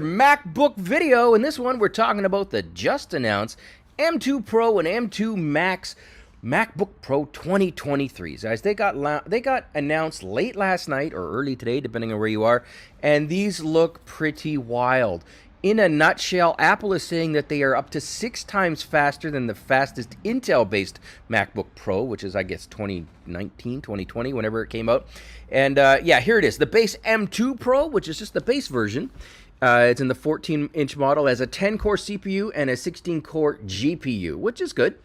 MacBook video. In this one, we're talking about the just announced M2 Pro and M2 Max MacBook Pro 2023s. Guys, they got announced late last night or early today, depending on where you are, and these look pretty wild. In a nutshell, Apple is saying that they are up to 6 times faster than the fastest Intel-based MacBook Pro, which is, I guess, 2019, 2020, whenever it came out. And yeah, here it is. The base M2 Pro, which is just the base version. It's in the 14-inch model, has a 10-core CPU and a 16-core GPU, which is good.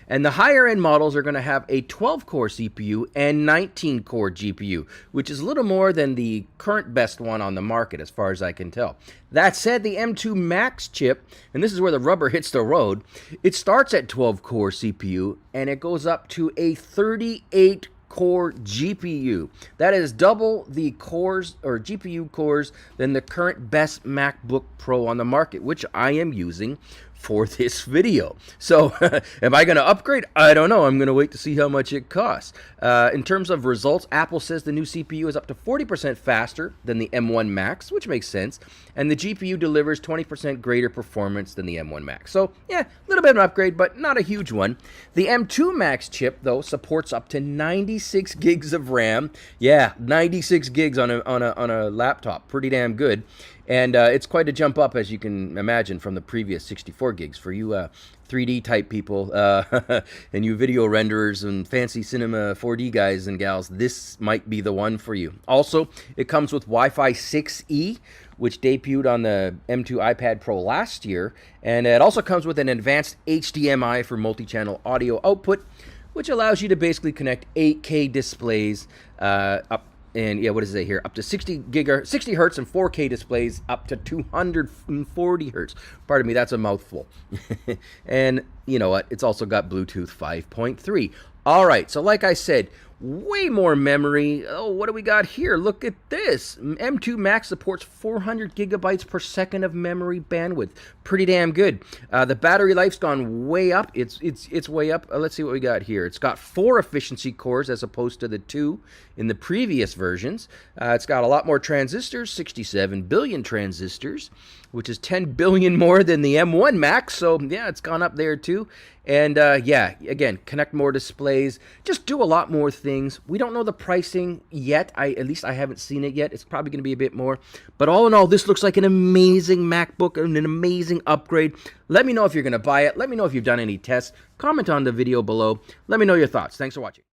And the higher-end models are going to have a 12-core CPU and 19-core GPU, which is a little more than the current best one on the market, as far as I can tell. That said, the M2 Max chip, and this is where the rubber hits the road, it starts at 12-core CPU, and it goes up to a 38-core GPU. That is double the cores or GPU cores than the current best MacBook Pro on the market, which I am using for this video. So am I going to upgrade? I don't know. I'm going to wait to see how much it costs. In terms of results, Apple says the new CPU is up to 40% faster than the M1 Max, which makes sense, and the GPU delivers 20% greater performance than the M1 Max. So yeah, a little bit of an upgrade, but not a huge one. The M2 Max chip, though, supports up to 96 gigs of RAM. Yeah, 96 gigs on a laptop. Pretty damn good. And it's quite a jump up, as you can imagine, from the previous 64 gigs. For you 3D type people and you video renderers and fancy cinema 4D guys and gals, this might be the one for you. Also, it comes with Wi-Fi 6E, which debuted on the M2 iPad Pro last year. And it also comes with an advanced HDMI for multi-channel audio output, which allows you to basically connect 8K displays up. And yeah, what does it say here? Up to 60 hertz and 4K displays up to 240 hertz. Pardon me, that's a mouthful. And you know what? It's also got Bluetooth 5.3. All right, so like I said, way more memory. Oh, what do we got here? Look at this. M2 Max supports 400 gigabytes per second of memory bandwidth. Pretty damn good. The battery life's gone way up. It's way up. Let's see what we got here. It's got 4 efficiency cores as opposed to the 2 in the previous versions. It's got a lot more transistors, 67 billion transistors, which is 10 billion more than the M1 Max. So yeah, it's gone up there too. And yeah, again, connect more displays, just do a lot more things. We don't know the pricing yet. At least I haven't seen it yet. It's probably going to be a bit more. But all in all, this looks like an amazing MacBook and an amazing upgrade. Let me know if you're going to buy it. Let me know if you've done any tests. Comment on the video below. Let me know your thoughts. Thanks for watching.